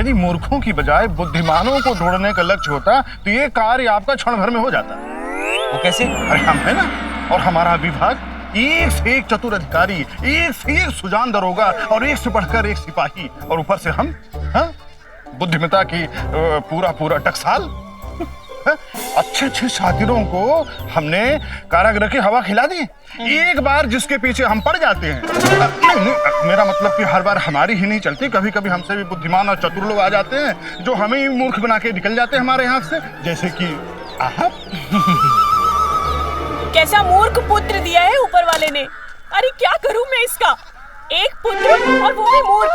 यदि मूर्खों की बजाय बुद्धिमानों को ढूंढने का लक्ष्य होता तो ये कार्य आपका क्षण भर में हो जाता। वो कैसे? अरे हम है ना, और हमारा विभाग एक से एक चतुर अधिकारी, एक से एक सुजान दरोगा और एक से बढ़कर एक सिपाही, और ऊपर से हम बुद्धिमत्ता की पूरा टकसाल। अच्छे अच्छे शातिरों को हमने कारागृह की हवा खिला दी। एक बार जिसके पीछे हम पड़ जाते हैं, मेरा मतलब कि हर बार हमारी ही नहीं चलती, कभी कभी हमसे भी बुद्धिमान और चतुर लोग आ जाते हैं जो हमें ही मूर्ख बना के निकल जाते हैं हमारे हाथ से, जैसे कि आप। कैसा मूर्ख पुत्र दिया है ऊपर वाले ने। अरे क्या करूं मैं इसका, एक पुत्र और वो भी मूर्ख।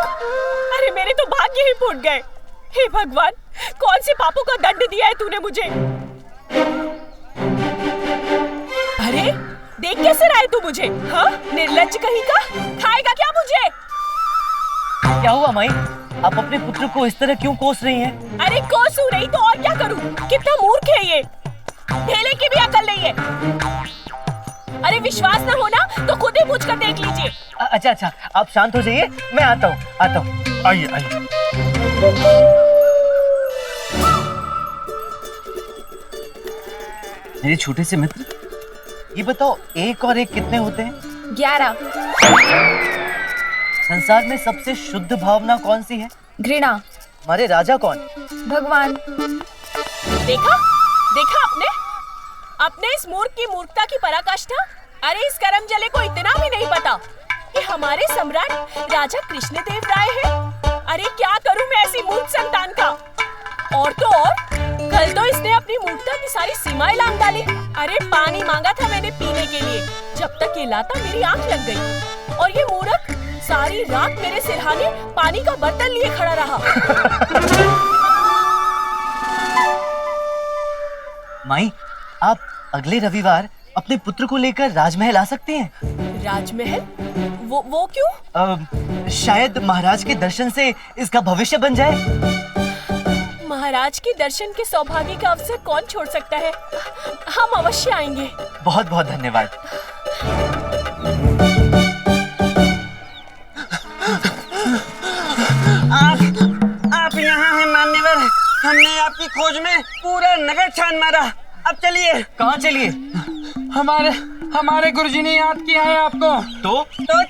अरे मेरे तो भाग्य ही फूट गए। हे भगवान, कौन से पापों का दंड दिया है तूने मुझे। अरे देख कैसे रहा है तू मुझे, हाँ निर्लज्ज कहीं का, खाएगा क्या मुझे। क्या हुआ माई, आप अपने पुत्र को इस तरह क्यों कोस रही हैं? अरे कोसू नहीं तो और क्या करूं, कितना मूर्ख है ये, ढेले की भी अकल नहीं है। अरे विश्वास ना हो ना तो खुद ही पूछ कर देख लीजिए। अच्छा, आप शांत हो जाइए, मैं आता हूँ। आइए। मेरे छोटे से मित्र, ये बताओ 1 और 1 कितने होते हैं? 11। संसार में सबसे शुद्ध भावना कौन सी है? घृणा। हमारे राजा कौन? भगवान। देखा अपने इस मूर्ख की मूर्खता की पराकाष्ठा। अरे इस करम जले को इतना भी नहीं पता कि हमारे सम्राट राजा कृष्णदेव राय है। अरे क्या करूं मैं ऐसी मूर्ख संतान का। और तो और कल तो इसने अपनी मूर्खता की सारी सीमाएं लांघ डाली। अरे पानी मांगा था मैंने पीने के लिए, जब तक ये लाता मेरी आंख लग गई, और ये मूर्ख सारी रात मेरे सिरहाने पानी का बर्तन लिए खड़ा रहा। माई, आप अगले रविवार अपने पुत्र को लेकर राजमहल आ सकते हैं। राजमहल? वो क्यों? शायद महाराज के दर्शन से इसका भविष्य बन जाए। महाराज के दर्शन के सौभाग्य का अवसर कौन छोड़ सकता है। हम अवश्य आएंगे। बहुत बहुत धन्यवाद। आप यहाँ हैं मान्यवर, हमने आपकी खोज में पूरा नगर छान मारा। अब चलिए। कहाँ चलिए? हमारे गुरुजी ने याद किया है आपको। तो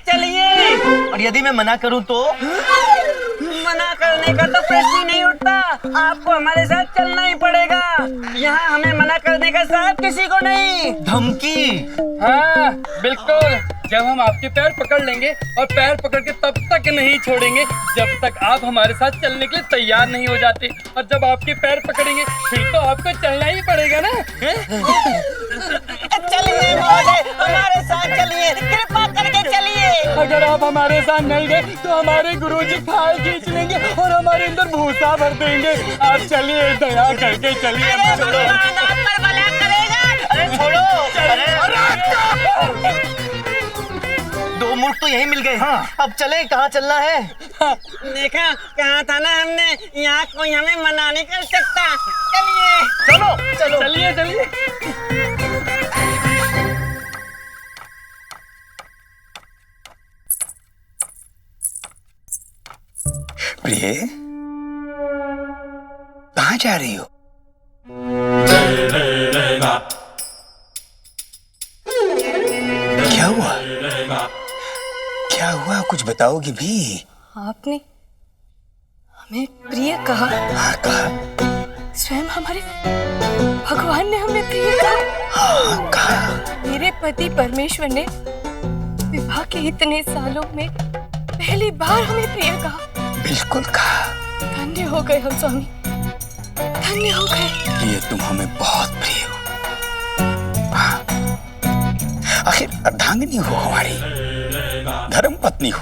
चलिए। और यदि मैं मना करूं तो? मना करने का तो प्रश्न ही नहीं उठता, आपको हमारे साथ चलना ही पड़ेगा। यहाँ हमें मना करने का साथ किसी को नहीं। धमकी? हाँ बिल्कुल, जब हम आपके पैर पकड़ लेंगे, और पैर पकड़ के तब तक नहीं छोड़ेंगे जब तक आप हमारे साथ चलने के लिए तैयार नहीं हो जाते। और जब आपके पैर पकड़ेंगे फिर तो आपको चलना ही पड़ेगा ना। चलिए महोदय, हमारे साथ चलिए, कृपा करके चलिए। अगर आप हमारे साथ नहीं गए तो हमारे गुरुजी फाइल खींच लेंगे और हमारे अंदर भूसा भर देंगे। आप चलिए, दया करके चलिए। अरे छोड़ो। दो मूर्ख तो यही मिल गए। हाँ। अब चले, कहाँ चलना है? देखा, कहा था ना हमने, यहाँ कोई हमें मना नहीं कर सकता। चलिए। चलिए। प्रिय, कहाँ जा रही हो? क्या हुआ कुछ बताओगी भी? आपने हमें प्रिय कहा। हाँ कहा। स्वयं हमारे भगवान ने हमें प्रिय कहा। हाँ कहा। मेरे पति परमेश्वर ने विवाह के इतने सालों में पहली बार हमें प्रिय कहा। बिल्कुल कहा। धन्य हो गए हम स्वामी, धन्य हो गए। ये तुम हमें बहुत प्रिय हो। हाँ। आखिर अर्धांगिनी हो हमारी, धर्म पत्नी हो।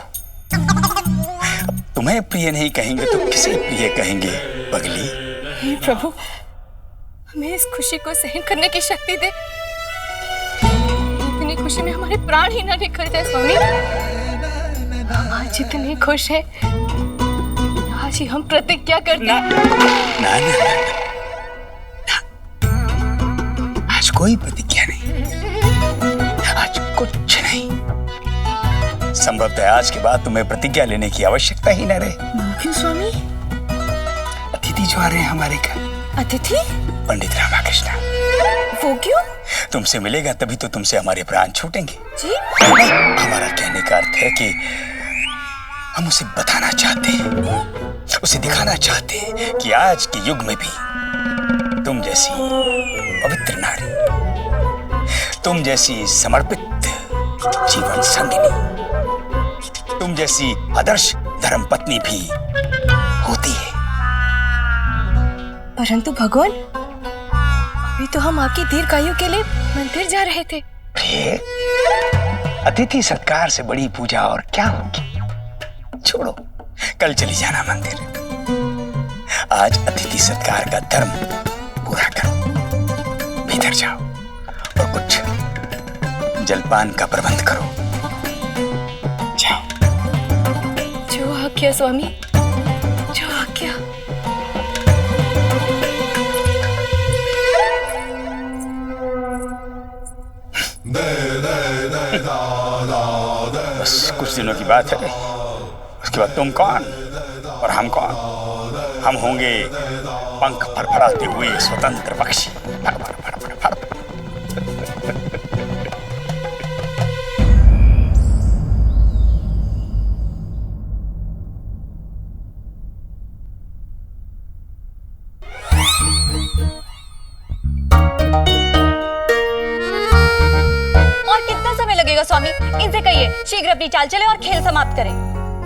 अब तुम्हें प्रिय नहीं कहेंगे तो किसे प्रिय कहेंगे पगली? हे प्रभु, हमें इस खुशी को सहन करने की शक्ति दे। इतनी खुशी में हमारे प्राण ही न निकल जाए स्वामी। हम आज इतने खुश हैं, आज ही हम प्रतिज्ञा करते हैं। ना। आज कोई प्रतिज्ञा नहीं, आज कुछ नहीं। संभवतः आज के बाद तुम्हें प्रतिज्ञा लेने की आवश्यकता ही न रहे। क्यों स्वामी? अतिथि जो आ रहे हैं हमारे घर। अतिथि? पंडित रामाकृष्ण। वो क्यों? तुमसे मिलेगा तभी तो तुमसे हमारे प्राण छूटेंगे। जी? हमारा कहने का अर्थ है कि हम उसे बताना चाहते हैं, उसे दिखाना चाहते हैं कि आज के युग में भी तुम जैसी पवित्र नारी, तुम जैसी समर्पित जीवन संगिनी, तुम जैसी आदर्श धर्मपत्नी भी होती है। परंतु भगवान, अभी तो हम आपकी दीर्घायु के लिए मंदिर जा रहे थे। अतिथि सत्कार से बड़ी पूजा और क्या होगी? छोड़ो, कल चली जाना मंदिर। आज अतिथि सत्कार का धर्म पूरा करो। भीतर जाओ और कुछ जलपान का प्रबंध करो। जाओ। जो आज्ञा स्वामी, जो आज्ञा। बस कुछ दिनों की बात है, उसके बाद तुम कौन और हम कौन? हम होंगे पंख फड़फड़ाते हुए स्वतंत्र पक्षी। फड़फड़ फड़फड़ फड़फड़। स्वामी, इनसे कहिए शीघ्र अपनी चाल चले और खेल समाप्त करें।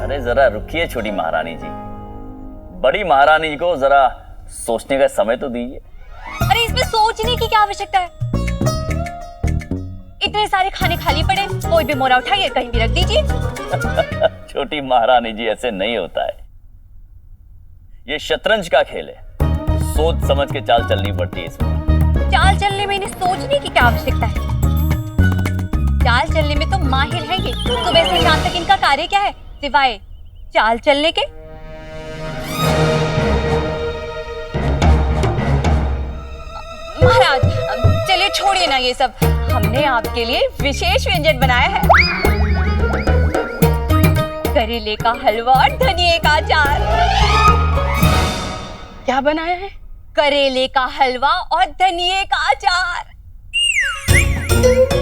अरे जरा रुकिए छोटी महारानी जी, बड़ी महारानी को जरा सोचने का समय तो दीजिए। अरे इसमें सोचने की क्या आवश्यकता है? इतने सारे खाने खाली पड़े, कोई भी मोरा उठाइए कहीं भी रख दीजिए। छोटी महारानी जी, ऐसे नहीं होता है। ये शतरंज का खेल है, सोच समझ के चाल चलनी पड़ती है इसमें। चाल चलने में इन्हें सोचने की क्या आवश्यकता है? चाल चलने में तो माहिर है ये। सुबह से शाम तक इनका कार्य क्या है सिवाय चाल चलने के? महाराज चलिए छोड़िए ना ये सब, हमने आपके लिए विशेष व्यंजन बनाया है। करेले का हलवा और धनिये का अचार। क्या बनाया है? करेले का हलवा और धनिये का अचार।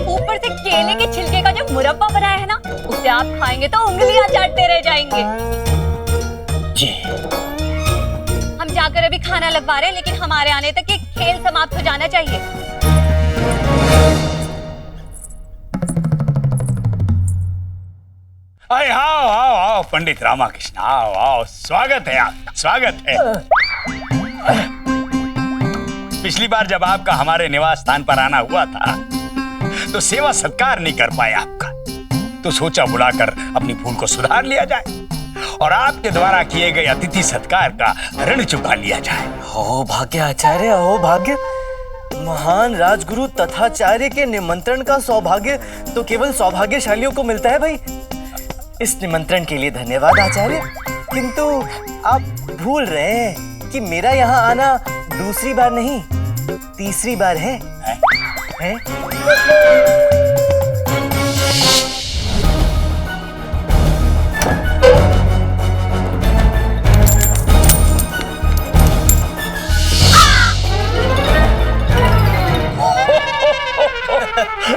ऊपर से केले के छिलके का जो मुरब्बा बनाया है ना, उसे आप खाएंगे तो उंगलियां चाटते रह जाएंगे। जी। हम जाकर अभी खाना लगवा रहे हैं, लेकिन हमारे आने तक ये खेल समाप्त हो जाना चाहिए। अरे आओ आओ आओ पंडित रामाकृष्ण, आओ आओ, स्वागत है आपका, स्वागत है। पिछली बार जब आपका हमारे निवास स्थान पर आना हुआ था तो सेवा सत्कार नहीं कर पाए आपका, तो सोचा बुलाकर अपनी भूल को सुधार लिया जाए और आपके द्वारा किए गए अतिथि सत्कार का ऋण चुका लिया जाए। हो भाग्य आचार्य, हो भाग्य। महान राजगुरु तथाचार्य के निमंत्रण का सौभाग्य तो केवल सौभाग्यशालियों को मिलता है भाई। इस निमंत्रण के लिए धन्यवाद आचार्य, किंतु आप भूल रहे हैं कि मेरा यहाँ आना दूसरी बार नहीं, तीसरी बार है?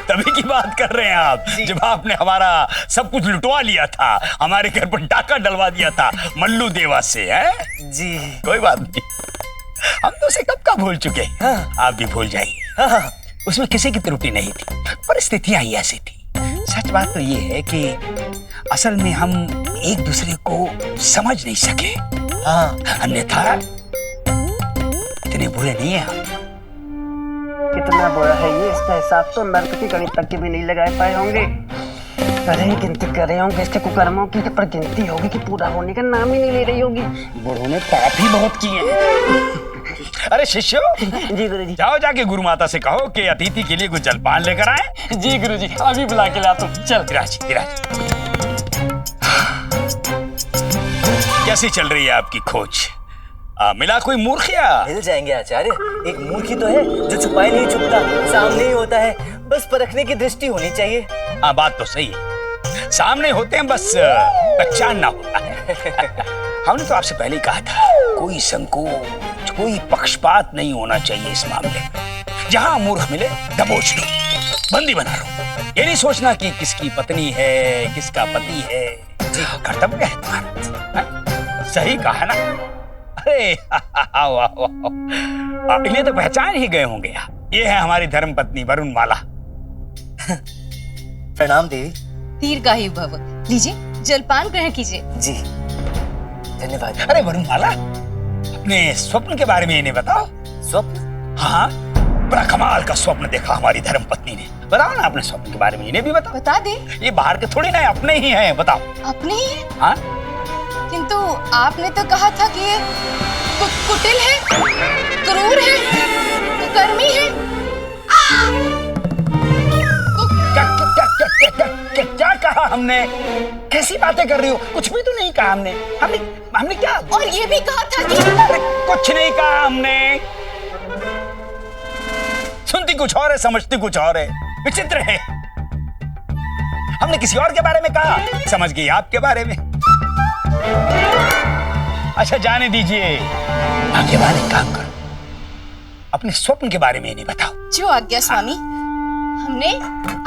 तभी की बात कर रहे हैं आप, जब आपने हमारा सब कुछ लुटवा लिया था, हमारे घर पर डाका डलवा दिया था मल्लू देवा से, है जी। कोई बात नहीं, हम तो उसे कब का भूल चुके। हाँ। आप भी भूल जाइए। हाँ। उसमें किसी की त्रुटि नहीं थी, परिस्थितियां ही ऐसी थी। सच बात तो ये है कि असल में हम एक दूसरे को समझ नहीं सके। हाँ। अन्यथा इतने बुरे नहीं है हम। कितना बुरा है ये, इसका हिसाब तो नर्क की गणित तक के भी नहीं लगा पाए होंगे। अरे गिनती कर रहे होंगे इसके कुकर्मों की, पर गिनती होगी कि पूरा होने का नाम ही नहीं ले रही होगी। बूढ़ों ने पाप ही बहुत किए हैं। अरे शिष्यो, जी गुरुजी। जाओ जाके गुरु माता से कहो कि अतिथि के लिए कुछ जलपान लेकर आए। जी गुरुजी, अभी बुला के लाता हूं। चल विराज, विराज। कैसी चल रही है आपकी खोज? मिला कोई मूर्ख या? मिल जाएंगे आचार्य। एक मूर्ख ही तो है जो छुपाए नहीं छुपता, सामने ही होता है, बस परखने की दृष्टि होनी चाहिए। हाँ, बात तो सही है, सामने होते हैं, बस पहचानना होता है। हमने तो आपसे पहले ही कहा था, कोई संकोच, कोई पक्षपात नहीं होना चाहिए इस मामले में। जहां मूर्ख मिले दबोच लो, बंदी बना लो। ये नहीं सोचना कि किसकी पत्नी है, किसका पति है। जी कर्तव्य है तुम्हारा। सही कहा ना? अरे वाह वाह, इन्हें तो पहचान ही गए होंगे आप। ये है हमारी धर्मपत्नी वरुणमाला। प्रणाम देवी। दीर्घायु भव। लीजिए जलपान ग्रहण कीजिए। जी धन्यवाद। अरे वरुणमाला, अपने स्वप्न के बारे में इन्हें बताओ। स्वप्न? हाँ, बड़ा कमाल का स्वप्न देखा हमारी धर्मपत्नी ने। बताओ ना अपने स्वप्न के बारे में, इन्हें भी बताओ। बता दे। ये बाहर के थोड़ी ना, अपने ही हैं, बताओ। अपने ही है? हाँ? किंतु आपने तो कहा था कि ये कुटिल है, क्रूर है, कुकर्मी है। क्या कहा हमने? कैसी बातें कर रही हो? कुछ भी तो नहीं कहा हमने। हमने क्या? और ये भी कहा था कि कुछ नहीं कहा हमने। सुनती कुछ और है, समझती कुछ और है। विचित्र है। हमने किसी और के बारे में कहा, समझ गई आपके बारे में। अच्छा जाने दीजिए, आगे वाले काम करो। अपने स्वप्न के बारे में नहीं बताओ। जो आज्ञा स्वामी। हमने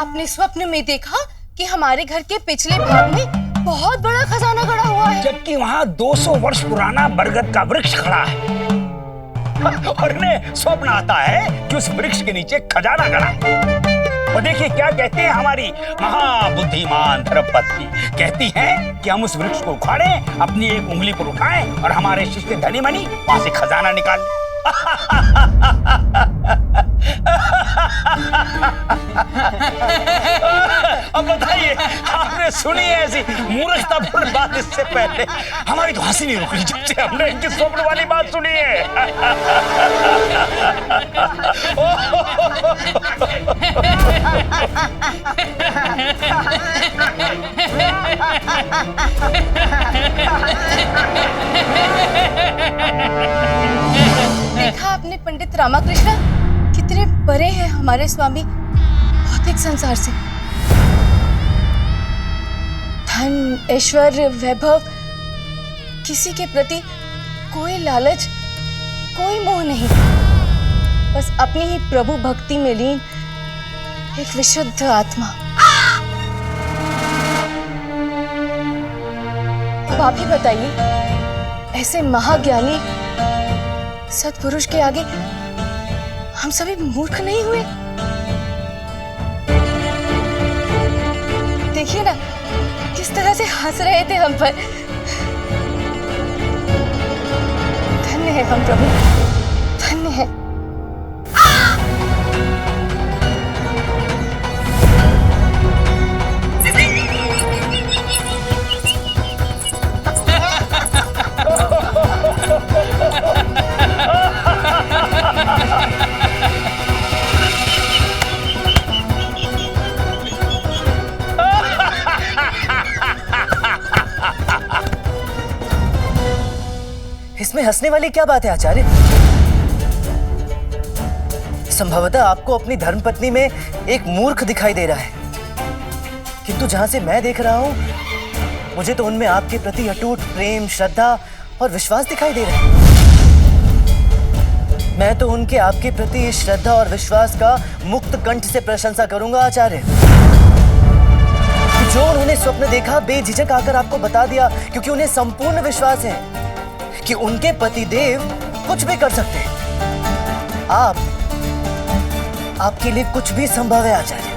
अपने स्वप्न में देखा कि हमारे घर के पिछले भाग में बहुत बड़ा खजाना गड़ा हुआ है, जबकि वहाँ 200 वर्ष पुराना बरगद का वृक्ष खड़ा है। और इन्हें स्वप्न आता है कि उस वृक्ष के नीचे खजाना गड़ा है। और देखिए क्या कहते हैं हमारी महाबुद्धिमान धर्मपत्नी। कहती हैं कि हम उस वृक्ष को उखाड़ें, अपनी एक उंगली पर उठाएं और हमारे शिष्य धनी मनी वहां से खजाना निकाल लें। अब बताइए, आपने सुनी है ऐसी मूर्खतापूर्ण बात इससे पहले? हमारी तो हंसी नहीं रुक रही जब से हमने इनकी स्वप्न वाली बात सुनी है। देखा आपने पंडित रामाकृष्ण, कितने परे हैं हमारे स्वामी भौतिक संसार से। धन, ऐश्वर्य, वैभव, किसी के प्रति कोई लालच, कोई मोह नहीं। बस अपनी ही प्रभु भक्ति में लीन एक विशुद्ध आत्मा। अब आप ही बताइए, ऐसे महाज्ञानी सत्पुरुष के आगे हम सभी मूर्ख नहीं हुए? देखिए ना किस तरह से हंस रहे थे हम पर। धन्य है हम प्रभु, धन्य है। इसमें हंसने वाली क्या बात है आचार्य? संभवतः आपको अपनी धर्मपत्नी में एक मूर्ख दिखाई दे रहा है, किंतु जहां से मैं देख रहा हूं मुझे तो उनमें आपके प्रति अटूट प्रेम, श्रद्धा और विश्वास दिखाई दे रहा है। मैं तो उनके आपके प्रति इस श्रद्धा और विश्वास का मुक्त कंठ से प्रशंसा करूंगा आचार्य। जो उन्होंने स्वप्न देखा बेझिझक आकर आपको बता दिया, क्योंकि उन्हें संपूर्ण विश्वास है कि उनके पतिदेव कुछ भी कर सकते हैं। आपके लिए कुछ भी संभव है आचार्य।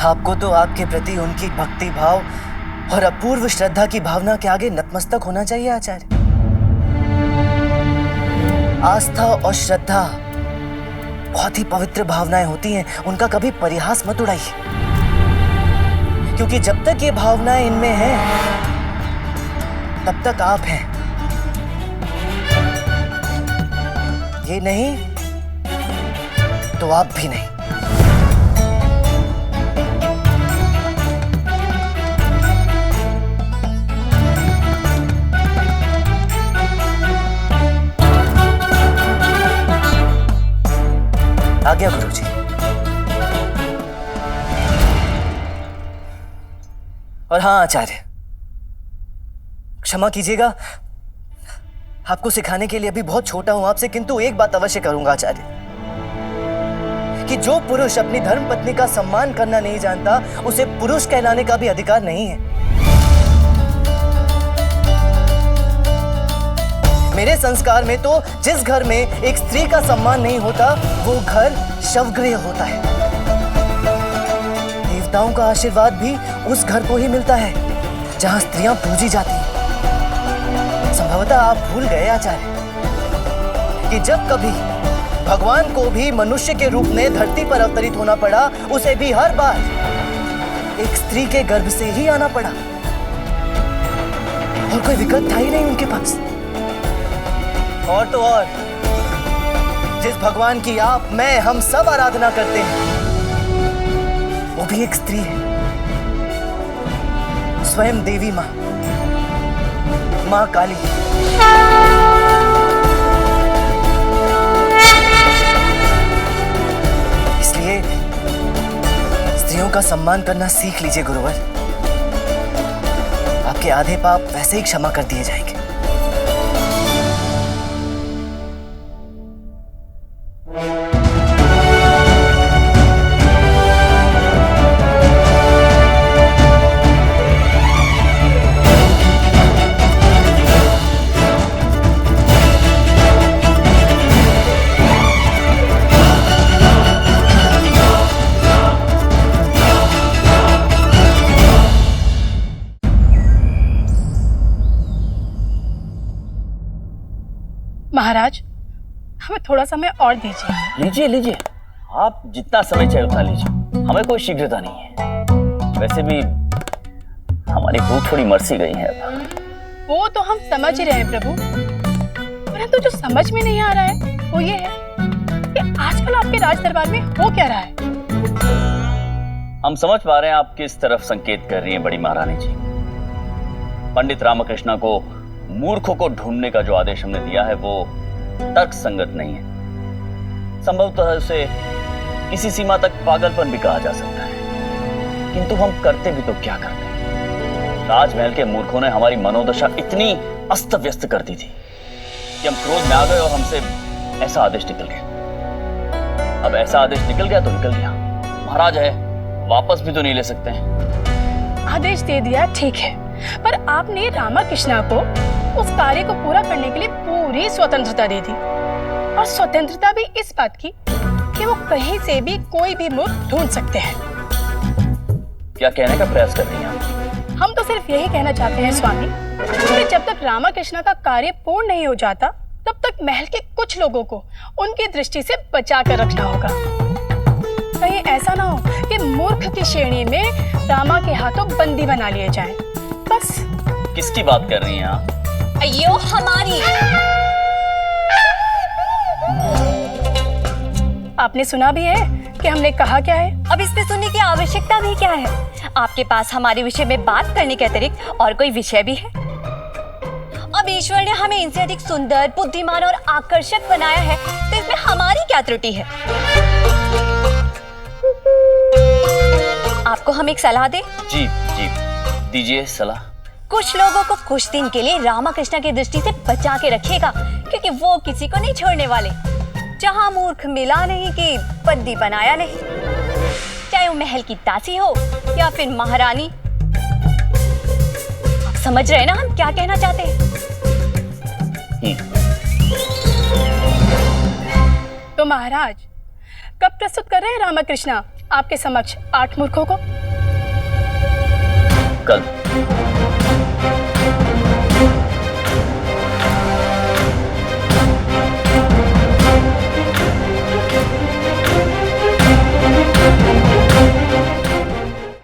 आपको तो आपके प्रति उनकी भक्ति भाव और अपूर्व श्रद्धा की भावना के आगे नतमस्तक होना चाहिए आचार्य। आस्था और श्रद्धा बहुत ही पवित्र भावनाएं होती हैं, उनका कभी परिहास मत उड़ाइए, क्योंकि जब तक ये भावनाएं इनमें हैं तब तक आप हैं। ये नहीं तो आप भी नहीं। आज्ञा गुरुजी। और हाँ आचार्य, क्षमा कीजिएगा, आपको सिखाने के लिए अभी बहुत छोटा हूं आपसे, किंतु एक बात अवश्य करूंगा आचार्य, कि जो पुरुष अपनी धर्म पत्नी का सम्मान करना नहीं जानता, उसे पुरुष कहलाने का भी अधिकार नहीं है। मेरे संस्कार में तो जिस घर में एक स्त्री का सम्मान नहीं होता, वो घर शवगृह होता है। देवताओं का आशीर्वाद भी उस घर को ही मिलता है जहां स्त्रियां पूजी जाती हैं। संभवतः आप भूल गए आचार्य कि जब कभी भगवान को भी मनुष्य के रूप में धरती पर अवतरित होना पड़ा, उसे भी हर बार एक स्त्री के गर्भ से ही आना पड़ा, और कोई विकल्प था ही नहीं उनके पास। और तो और जिस भगवान की आप, मैं, हम सब आराधना करते हैं, वो भी एक स्त्री है, स्वयं देवी मां, मां काली। इसलिए स्त्रियों का सम्मान करना सीख लीजिए गुरुवर। आपके आधे पाप वैसे ही क्षमा कर दिए जाएंगे। महाराज, हमें थोड़ा समय और दीजिए। लीजिए लीजिए, आप जितना समय चाहे उतना लीजिए, हमें कोई शीघ्रता नहीं है। वैसे भी हमारी भूख थोड़ी मरसी गई है अब। वो तो हम समझ ही रहे हैं प्रभु, परंतु जो समझ में नहीं आ रहा है वो ये है कि आजकल आपके राज दरबार में हो क्या रहा है। हम समझ पा रहे हैं आप किस तरफ संकेत कर रही हैं बड़ी महारानी जी। पंडित रामकृष्णा को मूर्खों को ढूंढने का जो आदेश हमने दिया है वो तर्क संगत नहीं है। संभवतः उसे किसी सीमा तक पागलपन भी कहा जा सकता है, किंतु हम करते भी तो क्या करते। राजमहल के मूर्खों ने हमारी मनोदशा इतनी अस्त व्यस्त कर दी थी कि हम क्रोध में आ गए और हमसे ऐसा आदेश निकल गया। अब ऐसा आदेश निकल गया तो निकल गया, महाराज है, वापस भी तो नहीं ले सकते हैं। आदेश दे दिया ठीक है, पर आपने रामकृष्णा को उस कार्य को पूरा करने के लिए पूरी स्वतंत्रता दे दी, और स्वतंत्रता भी इस बात की कि वो कहीं से भी कोई भी मूर्ख ढूंढ सकते हैं। क्या कहने का प्रयास कर रही हैं? हम तो सिर्फ यही कहना चाहते हैं स्वामी कि जब तक रामकृष्णा का कार्य पूर्ण नहीं हो जाता, तब तक महल के कुछ लोगों को उनकी दृष्टि से बचा कर रखना होगा। कहीं ऐसा ना हो कि मूर्ख की श्रेणी में रामा के हाथों बंदी बना लिए जाएं। बस। किसकी बात कर रही हैं आप? अयो हमारी। आपने सुना भी है कि हमने कहा क्या है? अब इसमें सुनने की आवश्यकता भी क्या है? आपके पास हमारे विषय में बात करने के अतिरिक्त और कोई विषय भी है? अब ईश्वर ने हमें इनसे अधिक सुंदर, बुद्धिमान और आकर्षक बनाया है, तो इसमें हमारी क्या त्रुटि है? आपको हम एक सलाह दें? जी जी, दीजिए सलाह। कुछ लोगों को कुछ दिन के लिए रामकृष्ण की दृष्टि से बचा के रखिएगा, क्योंकि वो किसी को नहीं छोड़ने वाले। जहां मूर्ख मिला नहीं कि बंदी बनाया नहीं, चाहे वो महल की दासी हो या फिर महारानी। आप समझ रहे हैं ना हम क्या कहना चाहते हैं? तो महाराज, कब प्रस्तुत कर रहे हैं रामकृष्णा आपके समक्ष 8 मूर्खों को? कल।